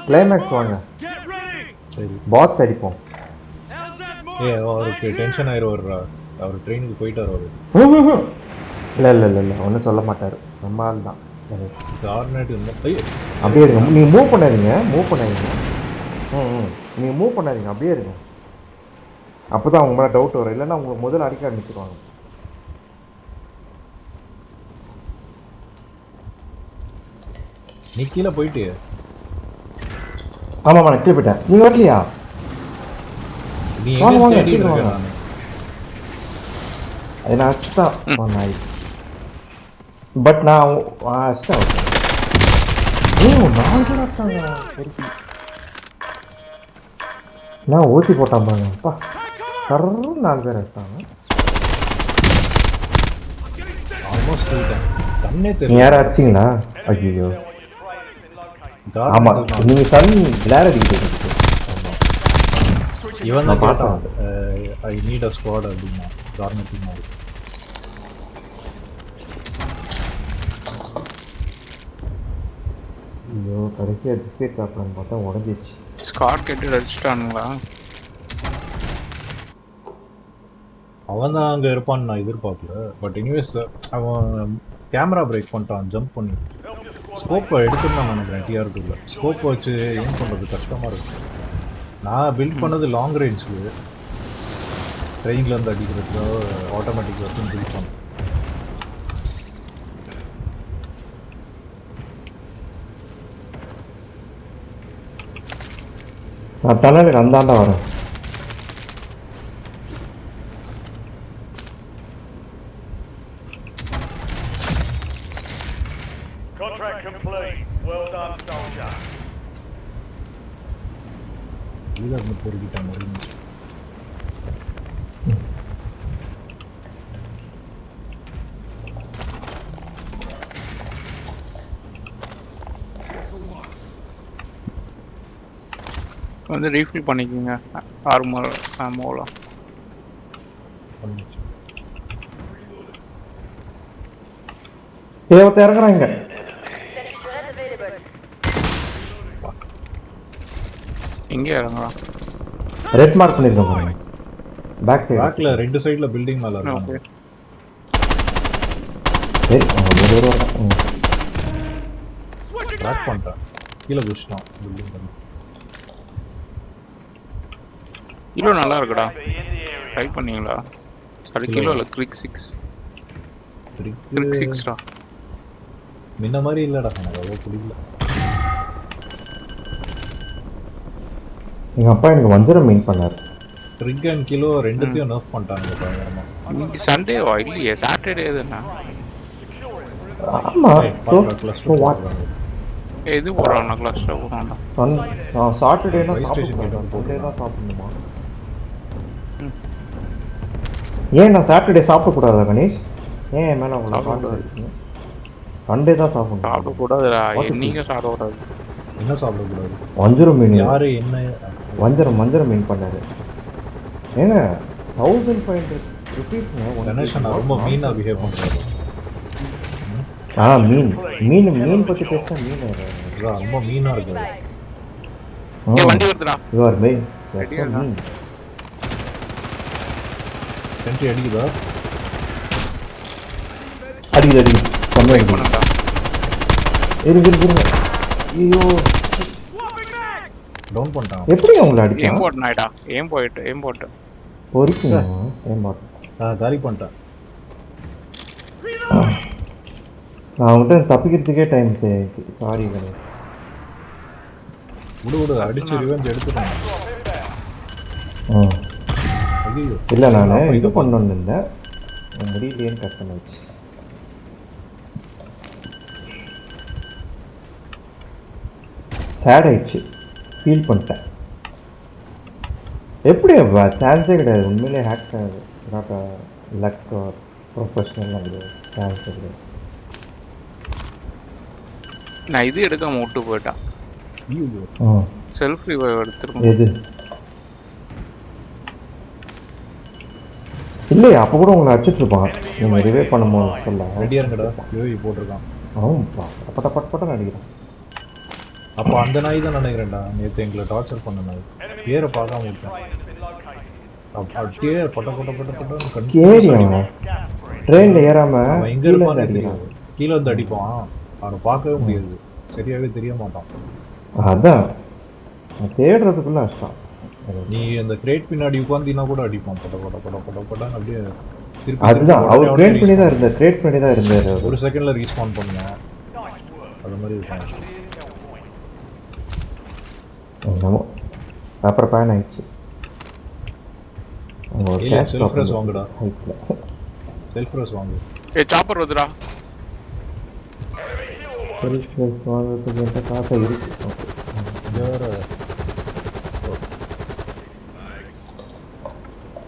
Climax வாங்க. சரி pass அடிப்போம். அவருக்கு டென்ஷன் ஆயிடுவார்ரா. அவர் ட்ரெயினுக்கு போயிட்டார் அவரு. இல்லை இல்லை இல்லை இல்லை ஒன்றும் சொல்ல மாட்டார். நம்ம ஆள் தான். கார்னெட் அப்படியே இருங்க. நீங்கள் மூவ் பண்ணாதீங்க. நீங்கள் மூவ் பண்ணாதீங்க. அப்படியே இருங்க. அப்போ தான் அவங்க மேலே டவுட் வரும். இல்லைன்னா உங்களுக்கு முதல்ல அடிக்க ஆரம்பிச்சிருவாங்க. நீ கீழே போயிட்டு. ஆமாம்மா நான் கீழே போயிட்டேன். நீங்கள் வரலையா? நீ வாங்க வாங்க தேடிட்டு கீழே இருக்க வாங்க. நானு. அது நான் அடிச்சுதான் நாய். பட் நான் அடிச்சிட்டேன். நாலு பேர் அடிச்சாங்க. நான் ஊசி போட்டான் பாருங்க. அப்பா கர்ரு 4 பேர் அடிச்சாங்க. ஆல்மோஸ்ட் போயிட்டேன். கண்ணே நீ தெரியல. யாரும் அடிச்சிங்களா? ஐயோ ஆமா கார்னெட் நீங்க கண் விளையாட அடிக்கிட்டு. இவன் நான் தான் பார்த்தேன். கேட்டான். ஐ நீட் அ ஸ்குவாட் அப்படின்னா. கார்னெட்டிங் மாதிரி. ஐயோ கடைசியாக பிஸ்கெட் சாப்பிடலான்னு பார்த்தா உடஞ்சிச்சு. ஸ்காட் கேட்டு அடிச்சிட்டானுங்களா? அவன் தான் அங்கே இருப்பான்னு நான் எதிர்பார்க்கல. பட் எனிவேஸ் அவன் கேமரா பிரேக் பண்ணிட்டான் ஜம்ப் பண்ணி. ஸ்கோப்பை எடுத்துருந்தான் நினைக்கிறேன். டிஆர்2ல ஸ்கோப் வச்சு ஏன் பண்ணுறது கஷ்டமாக இருக்கு. நான் பில்ட் பண்ணது லாங் ரேஞ்சுக்கு. ட்ரெயின்லேருந்து அடிக்கிறதுக்காக ஆட்டோமேட்டிக் வெப்பன் பில்ட் பண்ணேன். நான் தலைவர் அந்தாண்டா வரேன். Contract complete. Well done, soldier. கீழே இருந்து பொறுக்கிட்டான் மறுபடியும். வந்து ரீஃபில் பண்ணிக்கோங்க ஆர்மர் ஆமோலாம். பண்ணிச்சு. தேவத்தை இறங்குறாங்க. எங்கே இறங்கலாம்? ரெட் மார்க் பண்ணிருக்கோம் பாருங்க. Back side. பேக்ல 2 சைடுல பில்டிங் மேல ஓகே. இருக்காங்க. பேக் பண்ணிட்டான். கீழே குதிச்சிட்டான் பில்டிங் பண்ணி. கிலோ நல்லா இருக்குடா. ட்ரை பண்ணீங்களா? சாரி கிலோ இல்லை கிளிக் 6. கிளிக் 6டா. முன்ன மாதிரி இல்லடா. எனக்கு அவ்வளோ பிடிக்கல. எங்க அப்பா எனக்கு வஞ்சரம் மீன் பண்ணாரு. ட்ரிக் அண்ட் கிலோ ரெண்டுத்தையும் நர்ஃப் பண்ணிட்டாங்க பயங்கரமா. இன்னைக்கு சண்டேவா? இல்லையே சாட்டர்டே தானே. ஆமா ஸோ கிளஸ்டர் வாட் எது போடுறாங்கண்ணா? கிளாஸ்டர் போடுறாங்கண்ணா. சாட்டர்டேனா Fire station கிட்ட சண்டே தான் சாப்பிடணுமா? ஏன் நான் சாட்டர்டே சாப்பிடக்கூடாதா கணேஷ்? ஏன் என் மேலே உங்களை சாப்பிட்டு சண்டே தான் சாப்பிடணும். சாப்பிடக்கூடாதுடா. என்னைக்கு சாப்பிடக்கூடாது. என்ன சாப்பிடக்கூடாது? வஞ்சரம் மீன். யாரு என்ன வஞ்சரம் மீன் பண்ணாரு. ஏங்க 1500 ருபீஸ்ங்க. கணேசன் ரொம்ப மீனா பிஹேவ் பண்றாரு. மீன் பற்றி பேச மீன் அதான் ரொம்ப மீனா இருக்காரு. வண்டி வருதுடா. யுவர் மீன் ரெடியா? சென்ட்ரி அடிக்குதா? அடிக்குது ட்ரை பண்ணடா. இருங்க. ஐயோ டவுன் பண்ணிட்டான். எப்படி உங்களை அடிச்சா? ஏம் போட்டனாடா. ஏம் போட்டு பொறிக்குங்க. ஏன் பாட்டு காலி பண்ணிட்டேன். நான் அவங்ககிட்ட தப்பிக்கிறதுக்கே டைம் ஆயிடுச்சு. சாரி கணேஷ். விடு அடிச்சு ரிவெஞ்ச் எடுத்துட்டாங்க. ஐயோ இல்லை நான் இது பண்ணணும்னு இல்லை, முடியலையேன்னு கட் பண்ணிச்சு. சேட் ஆயிடுச்சு. ஃபீல் பண்ணிட்டேன். எப்படி சான்ஸே கிடையாது. உண்மையிலே ஹேக் ஆகுது. நாட் லக் ப்ரொஃபஷனல் கிடையாது. சான்ஸே கிடையாது. நான் இது எடுக்காம விட்டு போயிட்டான். செல்ஃப் ரிவைவ் எடுத்துருக்கோம். எது இல்லையா? அப்போ கூட உங்களை அடிச்சுட்டு இருப்பான். நீங்கள் ரிவைவ் பண்ணும்போது சொல்ல ரெடியா இருக்கடா. யூவி போட்டிருக்கான். ஆமாப்பா. பட்ட அடிக்கிறான். அப்போ அந்த நாய் தான் நினைக்கிறேன்டா நேற்று எங்களை டார்ச்சர் பண்ண நாய் பேரை பார்க்காம விட்டேன் அப்படியே பட்ட பட்ட பட்ட பட்ட கேடி அவன் ட்ரெயின்ல ஏறாம அவன் எங்க இருப்பான்னு தெரியாது கீழே வந்து அடிப்பான் அவனை பார்க்கவே முடியாது சரியாவே தெரிய மாட்டான் அதான் தேடுறதுக்குள்ள கஷ்டம் நீ அந்த கிரேட் பின்னாடி உட்காந்தினா கூட அடிப்பான் பட பட பட பட படன்னு அப்படியே அதுதான் அவர் ட்ரேட் பண்ணி தான் இருந்தார் ட்ரேட் பண்ணி தான் இருந்தார் ஒரு செகண்ட்ல ரீஸ்பான் பண்ணுவான் அது மாதிரி இருப்பான் என்னமோ அப்புறம் பேன் ஆயிடுச்சு செல்ஃப் ரெஸ் வாங்குடா செல்ஃப் ரெஸ் வாங்கு ஏய் சாப்பர் வருதுடா செல்ஃப் ரெஸ் வாங்குறதுக்கு எந்த காசை இருக்கு இங்க வேற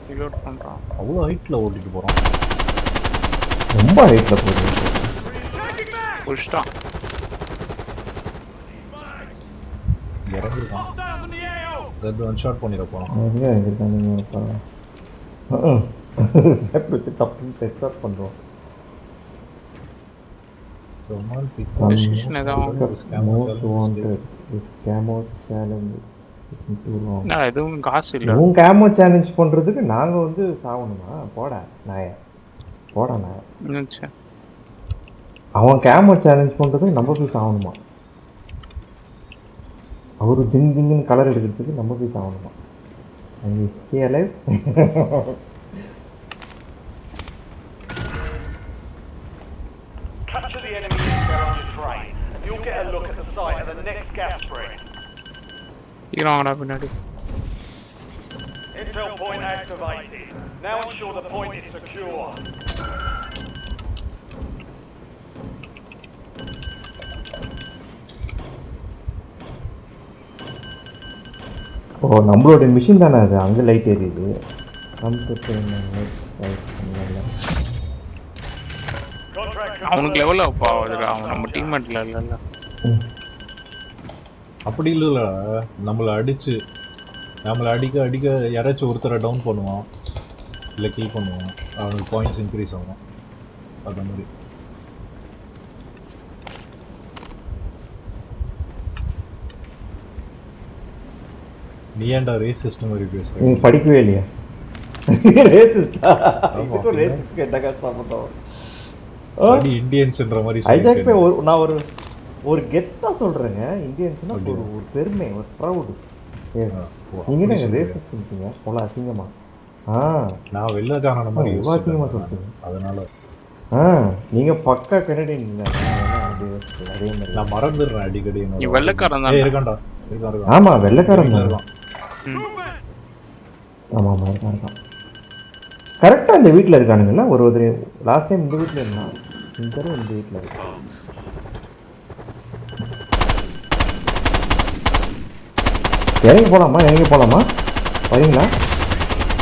ரீலோட் பண்றான் அவ்வளோ ஹைட்ல ஓட்டிட்டு போறான் ரொம்ப ஹைட்ல போகுது புஷ்டான் இறங்கிருக்கான் கத்து ஒன் ஷாட் பண்ணிட போறான் எங்கே இருக்காங்க செப்பரேட் தப்பு டெஸ்ட் பண்றோம் Decision ஏதாவது most wanted is camo challenge too long. என்ன எதுவும் காசு இல்ல உன் கேமோ சேலஞ்ச் பண்றதுக்கு நாங்க வந்து சாவணுமா போடா நாய போடா நாய என்னச்சு அவன் கேமோ சேலஞ்ச் பண்றதுக்கு நம்ம போய் சாவணுமா அவரு ஜிங் ஜிங்குன்னு கலர் எடுக்கிறதுக்கு நம்ம போய் சாவணுமா அங்கே stay alive Capture the enemy intel on your train, and you'll get a look at the site of the next gas spring. ஈராங்கடா பின்னாடி Intel point activated. Now ensure the point is secure. ஓ நம்மளோட machine தானே அது அங்கே light எரியுது அவனுக்கு level up ஆகுதுடா அவன் நம்ம டீம்மேட்ல இல்ல அப்படி இல்லைல்ல நம்மளை அடிக்க அடிக்க யாராச்சும் ஒருத்தரை டவுன் பண்ணுவான் இல்லை கில் பண்ணுவான் அவனுக்கு பாயிண்ட்ஸ் இன்க்ரீஸ் ஆகும் அந்த மாதிரி நீ ஏன்டா ரேஸ் சிஸ்டம் மாதிரி பேசுற நீங்க படிக்கவே இல்லையா ரேசிஸ்டா இதுக்கு ரேசிஸ்ட் கேட்டா கஷ்டப்பட்டோம் அடி இந்தியன்ஸ்ன்ற மாதிரி ஐஜாக் பே நான் ஒரு கெத்தா சொல்றேங்க இந்தியன்ஸ்னா ஒரு பெருமை ஒரு ப்ரௌட் நீங்க என்ன ரேசிஸ்ட் சொல்றீங்க போல அசிங்கமா நான் வெள்ளக்காரன மாதிரி அசிங்கமா சொல்றீங்க அதனால நீங்க பக்கா கனடியன் இல்ல அதே மாதிரி நான் மறந்துடுறேன் அடிக்கடி நீ வெள்ளக்காரன் தான் இருக்கான்டா ஆமா வெள்ளக்காரன் தான் ஆமா ஆமா இருக்கான் கரெக்டா இந்த வீட்டுல இருக்கானுங்கல்ல ஒரு லாஸ்ட் டைம் இந்த வீட்டுல இருந்தான் இந்த தடவை இந்த வீட்டுல இருக்கான் இறங்கி போலாமா வரீங்களா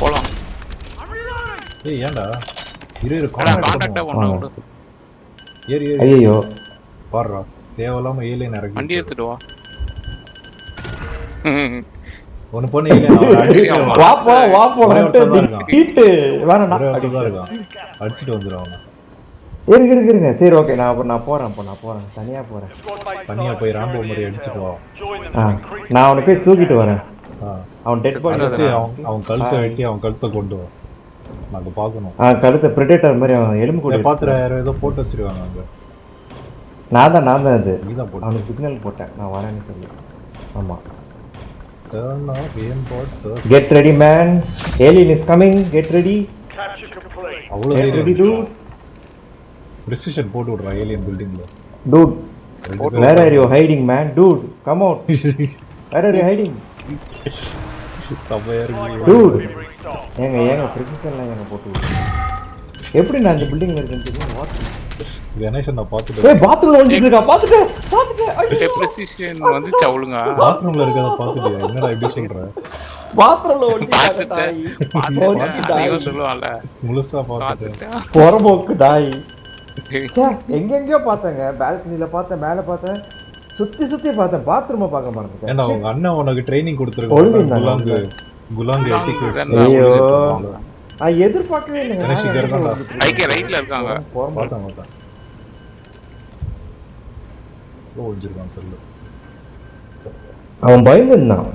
போலாம் ஏய் ஏன்டா இரு கான்டாக்டா பண்ணா விடு ஏறி ஐயோ பாருடா தேவலாம ஏலியன் இறங்கி வண்டி எடுத்துட்டு வா ஒன்னு பொண்ணு ஏலியன் வா போலாம் ஹீட் வேறடா அடிச்சிட்டு வந்துருவாங்க இருங்க சரி ஓகே நான் போறேன் தனியா போய் ராம்போ மாதிரி அடிச்சிட்டு வா நான் அவனை போய் தூக்கிட்டு வரேன் அவன் டெட் பாடி வச்சு அவன் கழுத்தை வெட்டி அவன் கழுத்தை கொண்டு வா நாங்க பாக்கணும் கழுத்தை பிரெடேட்டர் மாதிரி அவன் எலும்பு கூட பாத்துற யாரோ ஏதோ போட்டு வச்சிருக்காங்க அங்க நான் தான் அது நீதான் போட்டு அவனுக்கு சிக்னல் போட்டேன் நான் வரேன்னு சொல்லி ஆமா turn off aim bot first get ready man alien is coming get ready Capture complete. அவ்வளவு get ready dude precision போட்டு விடுறா ஏலியன் பில்டிங்ல dude where are you hiding man dude come out where are you hiding dude ஏங்க precisionலாம் ஏங்க போட்டு விடுறீங்க எப்படி நான் இந்த பில்டிங்ல இருக்கேன்னு தெரியும் வாட் கணேஷ் நான் பாத்துட்டேன் ஏய் பாத்ரூம்ல வந்துட்டு இருக்கா பாத்துட்டேன் precision வந்து சவுளுங்க பாத்ரூம்ல இருக்கத பாத்துட்டியா என்னடா இப்படி சொல்ற பாத்ரூம்ல வந்துட்டாங்க பாத்துட்டேன் சொல்லுவான்ல முழுசா பாத்துட்டேன் பொறம்போக்கு டாய் எங்கெங்கயோ பார்த்தேங்க பால்கனில பார்த்தேன் மேல பார்த்தேன் சுத்தி பார்த்தேன் பாத்ரூமை பார்க்க மாட்டேன் ஏன்னா உங்க அண்ணன் உனக்கு ட்ரைனிங் கொடுத்துருக்காங்க குலாங்கு எட்டிக்யூட் ஐயோ நான் எதிர்பார்க்கவே இல்லைங்க ரைட்ல இருக்காங்க பார்த்தேன் ஓ வச்சிருக்கான் தெரியல அவன் பயந்துருந்தான்.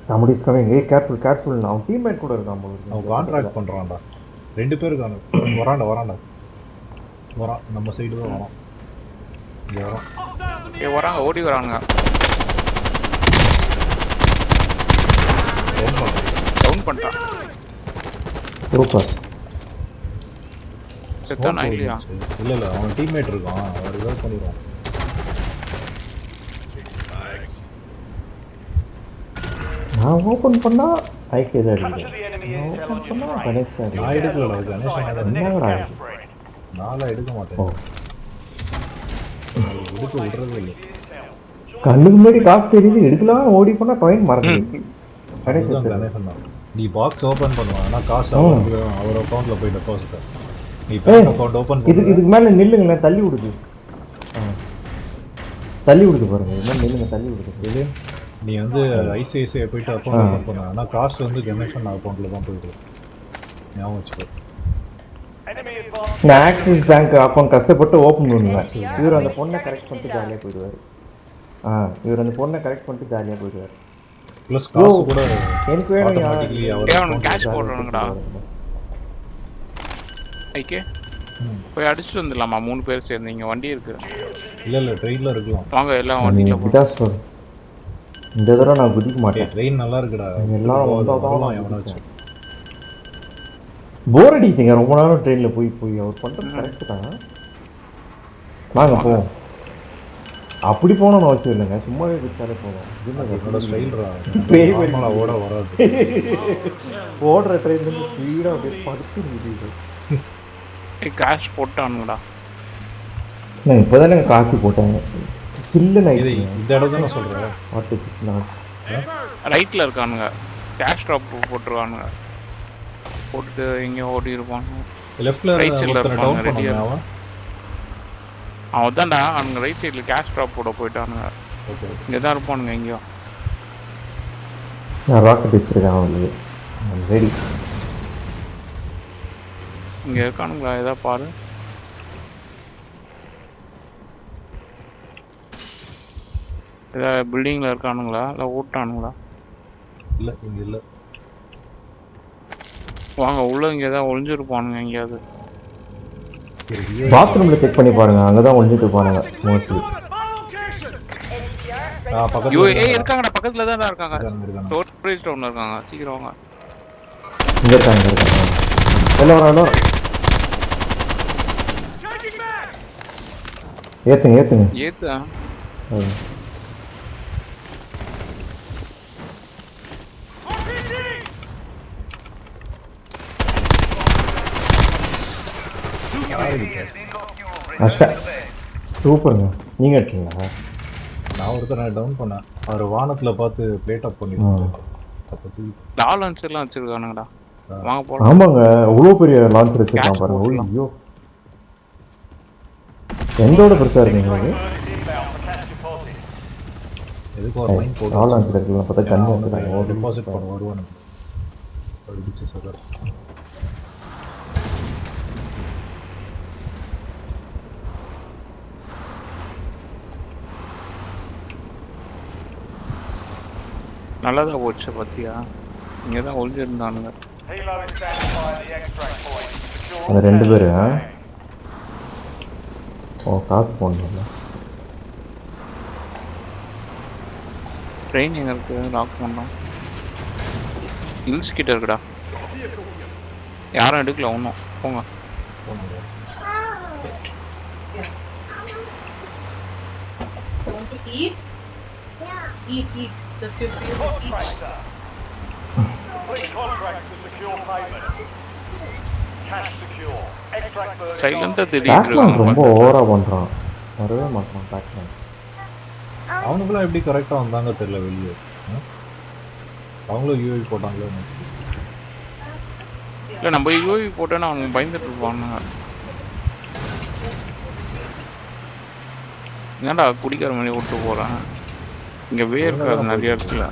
somebody's coming. Hey, careful, careful. அவன் டீம்மேட் கூட இருக்கான் போல இருக்கு. அவன் கான்ட்ராக்ட் பண்றான்டா. 2 பேர் இருக்காங்க. வரான்டா வரான். நம்ம சைடு தான் வரான். இங்க வரான். ஏய் வராங்க, ஓடி வராங்க. டவுன் பண்ணிட்டான். சூப்பர். செத்தானா இல்லையா? இல்ல அவன் டீம்மேட் இருக்கான். அவர் ரிவைவ் பண்ணிடுவான். நான் ஓபன் பண்ணா ஐகே தான் Much அடிக்கிறேன். of the enemy நான் intel ஓபன் on your பண்ணா train. கணேஷ் தான் நான் அடிக்கிறேன். எடுக்கல The Ganesh site of the நான் next என்னடா gas இது? spread. நான்லாம் எடுக்க ஓ மாட்டேன். எடுக்க விடுறது இல்லை. கண்ணுக்கு முன்னாடி காசு தெரியுது எடுக்கலாம் ஓடி போனா டாயின் மறந்துடுச்சு. கணேஷ் அதுதான் எடுத்தாரு. கணேசன் தான். நீ பாக்ஸ் ஓபன் பண்ணுவான் ஆனா காசு ஆ. அவர் அக்கௌண்ட்ல போய் டெபாசிட். நீ ஏய், பேங்க் அக்கௌண்ட் ஓபன் பண்ணு. இதுக்கு மேல நில்லுங்களேன், தள்ளி விடுது. தள்ளி விடுது பாருங்க, இது மாதிரி நில்லுங்க, தள்ளி விடுது. இது நீ வந்து ஐசிஐசிஐ போயிட்டு அக்கௌண்ட் ஓபன் பண்ண. ஆனா காசு வந்து கணேசன் அக்கௌண்ட்ல தான் போயிடுது. ஞாபகம் வச்சுக்கோ. Enemy advanced. நான் ஆக்சிஸ் பேங்க் அக்கௌண்ட் கஷ்டப்பட்டு ஓப்பன் பண்ணுவேன். இவர் அந்த பொண்ணை கரெக்ட் பண்ணிட்டு ஜாலியாக போயிடுவார். இவர் அந்த பொண்ணை கரெக்ட் பண்ணிட்டு ஜாலியாக போயிடுவார். ப்ளஸ் காசு கூட எனக்கு வேணும் automatically அவர் ஏன் account கேட்ச் ல போடுறானுங்கடா? ஐக்கே போய் அடிச்சுட்டு வந்துடலாமா? 3 பேர் சேர்ந்து இங்க வண்டி இருக்கு. இல்ல ட்ரெயின்ல இருக்கலாம். வாங்க எல்லாம் வண்டியில போ. விட்டா சொல், இந்த தடவை நான் குதிக்க மாட்டேன். ட்ரெயின் நல்லா இருக்குடா. எல்லாரும் வந்தால் தான் வரலாம் நான் எவனாச்சும். குதிப்பேன். போர் அடிக்குதுங்க ரொம்ப நேரம் ட்ரெயினில் போய் அவர் பண்ணுறது கரெக்டு தான். வாங்க போவோம். அப்படி போகணும்னு அவசியம் இல்லைங்க, சும்மாவே குதிச்சாலே போதும். என்னோட ஸ்டைல்ரா. பேய் நார்மலா ஓட வராது. ஓடுற ட்ரெயின்லேருந்து ஸ்பீடாக அப்படியே படுத்து நிற்கிது. கேஷ் போட்டானுங்கடா. நான் இப்போ தானே காசு போட்டாங்க, சில்லு இது நைட்டு. இந்த இடம் தானே சொல்றேன். ரைட்ல இருக்கானுங்க, கேஷ் ட்ராப் போட்டுருவானுங்க. போட்டுட்டு இங்க ஓடி இருப்பானுங்க. லெஃப்ட்ல Right side ல ஒருத்தனை இருப்பாங்க, டவுன் ready-ஆ பண்ணாம அவன். அவன் தான்டா, அவனுங்க ரைட் சைடுல கேஷ் ட்ராப் போட போயிட்டானுங்க. ஓகே இங்க தான் இருப்பானுங்க எங்கேயோ. நான் ராக்கெட் வச்சிருக்கேன் அவனுக்கு ரெடி. இங்க இருக்கானுங்களா? ஏதா பாரு. ஏதாவது பில்டிங்ல இருக்கானுங்களா இல்லை ஓட்டானுங்களா? இல்ல இங்க இல்ல. வாங்க உள்ள இங்க ஏதாவது ஒளிஞ்சிருப்பானுங்க எங்கேயாவது. பாத்ரூம்ல செக் பண்ணி பாருங்க, அங்கதான் ஒளிஞ்சிட்டு இருப்பானுங்க மோஸ்ட்லி. ஐயோ பக்கத்துல ஏய் இருக்காங்கடா, பக்கத்துல தான் இருக்காங்க. இருக்காங்க. ஸ்டோரேஜ் டவுன்ல இருக்காங்க, சீக்கிரம் வாங்க. இங்க இருக்காங்க எல்லாம் வர ஏத்துங்க ஏத்துங்க. ஏத்து. சூப்பருங்க, நீங்க எடுத்தீங்களா? நான் ஒருத்தனை டவுன் பண்ணேன். அவர் வானத்துல பார்த்து பிளேட் அப் பண்ணிருக்காங்க. லாலன்ஸ் எல்லாம் வச்சிருக்கானுங்கடா. வாங்க போலாம். ஆமாங்க, அவ்வளோ பெரிய லான்ச் வச்சிருக்கான் பாருங்க. ஐயோ எந்தோட பெருசா இருக்கீங்க இது? எதுக்கு ஒரு மைண்ட் போட்டு லான்ச் இருக்குல்ல, பார்த்தா கண்ணு வந்துட்டாங்க. டெபாசிட் பண்ண வருவானு அடிச்சு சொல்றாரு. நல்லதா போச்சு பத்தியா. இங்க தான் ஒளிஞ்சிருந்தானுங்க. Helo is standing by the extract point. Secure அந்த ரெண்டு all பேரு hands. ஓ காசு போடணும்ல. ட்ரெயின் எங்க இருக்கு? லாக் பண்ணோம். ஹில்ஸ் கிட்ட இருக்குடா. யாரும் எடுக்கல ஒன்றும். போங்க. Want to eat? Yeah. Eat. Just your favorite. Eat. Contractor. Complete contract to secure payment. Cash secure. Extract burning. சைலண்டா திடீர்னு பேக்மேன் ரொம்ப இருக்காங்க. ஓவரா பண்றான், வரவே மாட்டான் பேக்மேன். அவனுக்குலாம் எப்படி கரெக்டா வந்தாங்க தெரியல வெளியே. அவங்களும் யூஏ போட்டாங்களே. இல்லை நம்ம யூவி போட்டோன்னா அவங்க பயந்துட்டு இருப்பானுங்க. என்னடா குடிக்கிற மணி விட்டு போகிறேன். இங்கே வே இருக்காது நிறைய இடத்துல.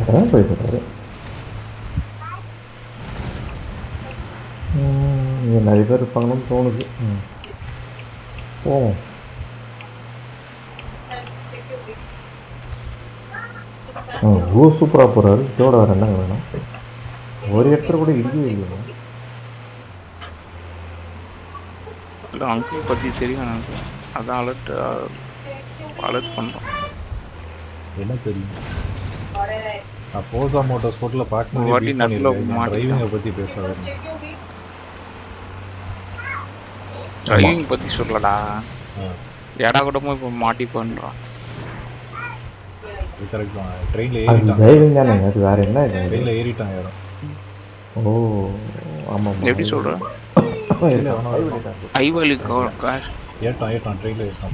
அதான் போயிட்டு இங்கே நிறைய பேர் இருப்பாங்கன்னு தோணுது. போவோம். ஓ சூப்பரா போறாரு. இதோட வேற என்ன வேணும்? ஒரு இடத்துல கூட இடிக்கவே இல்லையா? இல்லை அங்கிள் பற்றி தெரியும் எனக்கு. அதான் அலர்ட் பண்ணுறோம். என்ன தெரியும்? நான் போசா மோட்டார் ஸ்போர்ட்ல ஒரு பார்க்கணும் வாட்டி நடுவில் டிரைவிங்கை பற்றி பேசாத. டிரைவிங் பற்றி சொல்லடா. ஆ ஏடா கூடமும் இப்போ மாட்டி பண்ணுறான். அது கரெக்ட் தான். ட்ரெயினில் அது ஏறிட்டான். டிரைவிங் தானே, அது வேற என்ன இது? ட்ரெயினில் ஏறிட்டான் யாரும். ஓ ஆமாம். எப்படி சொல்கிற? ஐவலி காஷ் ஏட்டான் ட்ரெயினில் ஏறிட்டான்.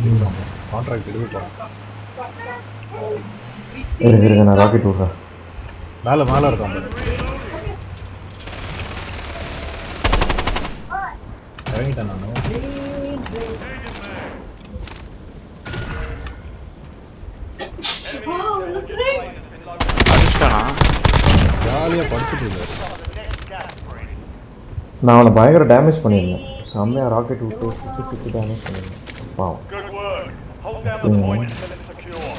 கான்ட்ராக்ட் எடுத்துட்டான். இருங்க நான் ராக்கெட் விட்றேன். மேலே இருக்கான் பாரு. இறங்கிட்டேன் நான். அடிச்சிட்டானா? ஜாலியாக படுத்துட்டு இருக்காரு. நான் அவனை பயங்கர டேமேஜ் பண்ணியிருந்தேன். செம்மையாக ராக்கெட் விட்டு சுற்றி டேமேஜ் பண்ணியிருந்தேன். பாவம். Good work. Hold down the point until it's secure.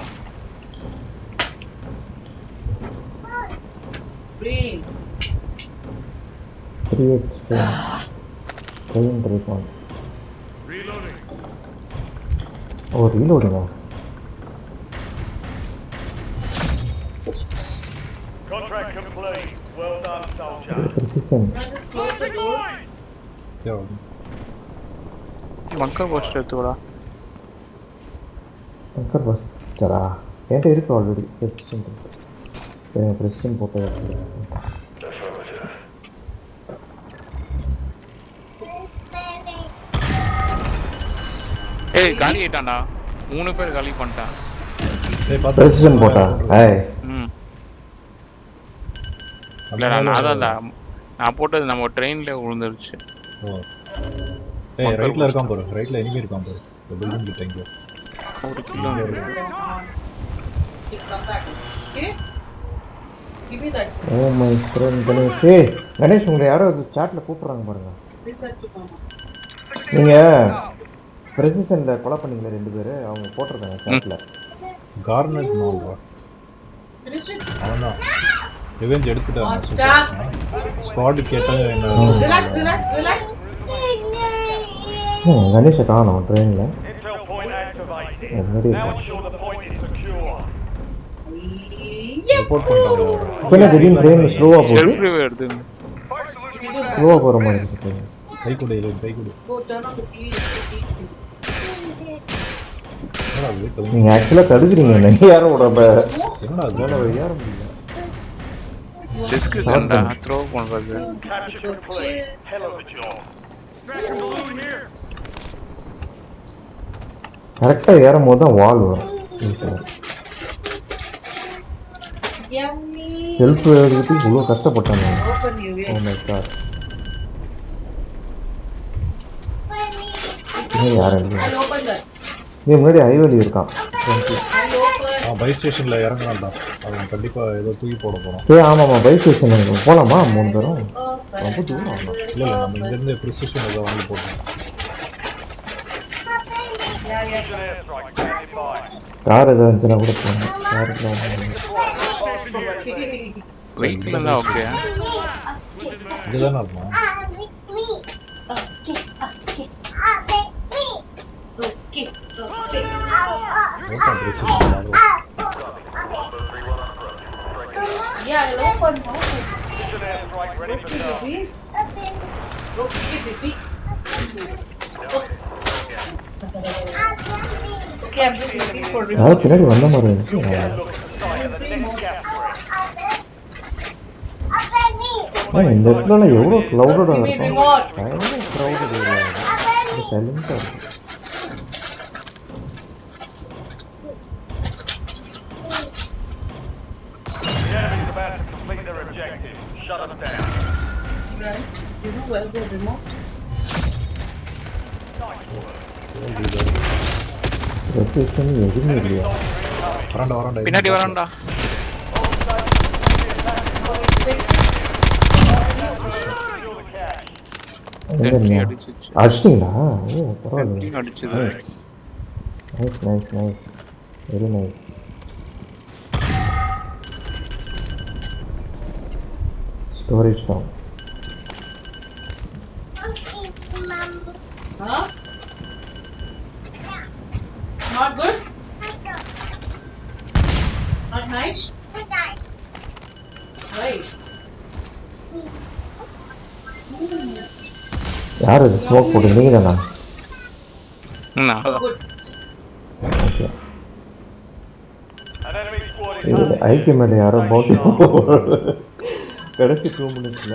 Brain. 3x train ட்ரைபான். ஓ ரீலோடுங்க. Contract complete. Well done, soldier. Precision. Can I just close the door? மக்கள் போஸ்ட் எடுத்துக்கூடா. சங்கர் பஸ்டரா என்கிட்ட இருக்கு ஆல்ரெடி. ப்ரெசிஷன் போட்டு ஏய் காலி ஆயிட்டான்டா. 3 பேர் காலி பண்ணிட்டான். ப்ரெசிஷன் போட்டா. ஏய் ம் இல்லைடா நான் போட்டது நம்ம ட்ரெயின்ல விழுந்துருச்சு. ஏய் ரைட்ல இருக்கான் பாரு. ரைட்ல எனிமி இருக்கான் பாரு. இந்த பில்டிங் கிட்ட இங்க. 1 kilometre. You come back. Okay? Give me that. Oh my friend Ganesh. ஏய் கணேஷ் உங்களை யாரோ சாட்ல கூப்பிடுறாங்க பாருங்க. Give that to mama. நீங்க ப்ரெசிஷன்ல கொலை பண்ணீங்களே 2 பேர், அவங்க போட்டிருக்காங்க சாட்ல. கார்னட் நால்வா Finish it. அவன்தான் ரிவெஞ்ச் எடுத்துட்டான். Stop. ஸ்குவாட் கேட்டா என்ன Relax. கணேஷை காணோம் ட்ரெயின்ல. Intel point activated. முன்னாடி Now இருக்கான். ensure the point is secure. Report பண்ணிட்டாங்க. இப்போ திடீர்னு ட்ரெயின் ஸ்லோவா போகுது. செல்ஃப் ரிவ்யூ எடுத்து. ஸ்லோவா போகிற மாதிரி இருக்கு. கை கொடு Go turn on the TV. என்னடா அது? நீங்க ஆக்சுவலா தடுக்கிறீங்க. நீங்க யாரும் விட என்னடா அது? ஏற முடியல. டிஸ்க் தான்டா த்ரோ பண்றது. Capture complete. Hell of a job. கரெக்டா ஏறும் போது தான் வால் வரும். Yummy. செல்ஃப் எடுத்து இவ்வளோ கஷ்டப்பட்டாங்க. Open you. Oh my god. யாரும் இல்லை. I'll open that. இது முன்னாடி ஐவலி இருக்கான். I'll open. பை ஸ்டேஷன்ல இறங்கினான்டா. அவன் கண்டிப்பா ஏதோ தூக்கி போட போறான். ஏ ஆமாம்மா பை ஸ்டேஷன் போகலாமா 3 பேரும்? ரொம்ப தூரம் ஆகும். இல்ல நம்ம இங்க இருந்து ப்ரிசிஷன் ஏதோ வாங்கி போட்டோம். Precision airstrike standing by. Car ஏதாவது இருந்துச்சுன்னா கூட போகணும். காருக்குலாம் வெயிட்ல இருந்தா ஓகே. இதுதானே இருக்கும். Okay precision Yeah, I'll open. Precision airstrike ready for start. Okay, I'm just looking for யாரும் பின்னாடி வந்த மாதிரி இருந்துச்சு. Look at the site of the next gas spring. இந்த இடத்துல எவ்வளோ க்ளவுடடாக Give me இருக்கும். remote. பயங்கர க்ரௌடட் ஏரியா. சைலண்டாக இருக்கும். The enemy's about to complete their objective. Shut us down. Guys, you know where the remote? Resistance எதுவுமே இல்லையா? வரண்டா பின்னாடி வரண்டா. எங்க இருந்தீங்க? அடிச்சிட்டிங்களா? ஓ பரவாயில்ல. அடிச்சது. Nice nice nice. Very nice. Storage down. Huh? Not good? Not nice? Right. யார் இது ஸ்மோக் போட்டு நீங்க தானா? நான் So good. Okay. An enemy squad is இது hunting ஐக்கிய you. மேல யாரோ Take பவுண்டி charge. கடைசி 2 மினிட்ஸ்ல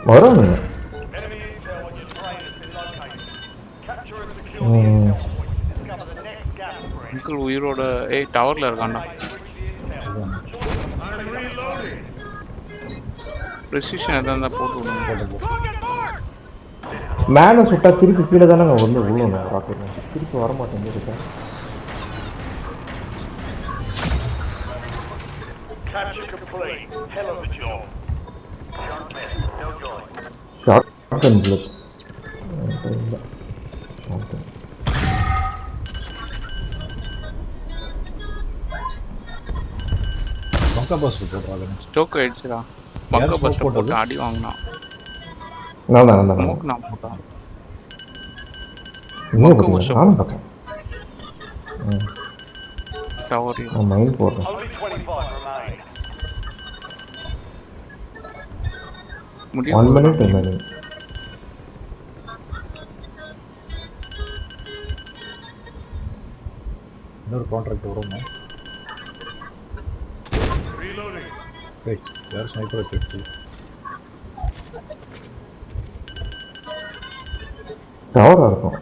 வரணுங்க. Enemy intel on your train has been located. Capture and secure the intel point to discover the next gas spread. Uncle உயிரோட டவர்ல இருக்கான்டா. Precision எதாவது இருந்தால் போட்டு விடுங்க. மேலே சுட்டா திருப்பி கீழே தானேங்க வந்து விழுணும் ராக்கெட். திருப்பி வர மாட்டேங்குது. Capture complete. Hell of a job. Don't miss. They'll join. Short and blood இல்லை. பங்கா பஸ் போடுறாங்க. ஸ்டோக் ஆயிடுச்சுடா. பங்க smoke பஸ்ல போட்டது? போட்டு அடி வாங்கினான். நான் தான் ஸ்மோக் நான் போட்டான். இன்னும் பங்க பார்த்தீங்க நானும் பார்த்தேன். டவர்ல நான் மைண்ட் போடுறேன். Only 25 remain. 1 minute remaining. இன்னொரு கான்ட்ராக்ட் வருமா? ஏய் யார் ஸ்னைப்பர் வச்சிருக்கு? டவராக இருக்கும்.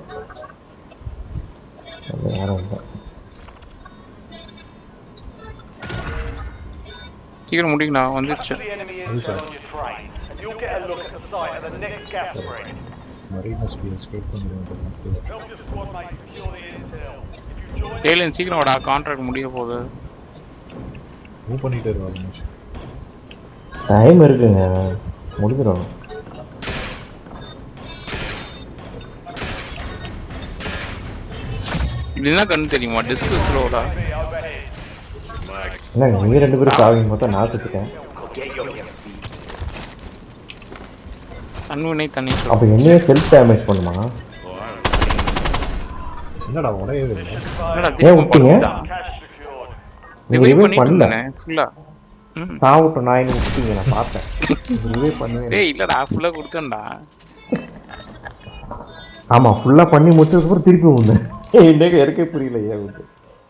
அது யாரும் இல்லை. சீக்கிரம் முடிங்கண்ணா வந்துருச்சு. Capture the enemy intel on your train, and you'll get a look at the site of the next gas spread. மரீனஸ் பி எஸ்கேப் பண்ணிடுவாங்க. Help your squad mate secure the intel. If you join, alien சீக்கிரம் வாடா, contract முடிய போகுது. Move பண்ணிட்டே இருவாங்க. Time இருக்குங்க, முடிஞ்சிடும். இது என்ன கண்ணு தெரியுமா? டிஸ்க் ஸ்லோடா. என்னங்க நீங்கள் 2 பேரும் சாவிங்க மொத்தம் நான் சுட்டுட்டேன். தன்வினை தண்ணி அப்போ என்னையே செல்ஃப் டேமேஜ் பண்ணுமா? என்னடா உடையவே இல்லை. ஏன் விட்டீங்க? cash secured. நீங்கள் ரிவைவ் ரிவே பண்ணிட்டு பண்ணல. இருந்தேன் ஃபுல்லா. சாவிட்டு நாயின்னு விட்டீங்க, நான் பார்த்தேன். ரிவே பண்ணுவேன். டேய் இல்லடா, ஃபுல்லா கொடுத்தேன்டா. ஆமாம், ஃபுல்லாக பண்ணி முடிச்சதுக்கப்புறம் திருப்பி வந்தேன். என்னங்க எனக்கே புரியல ஏன் வந்து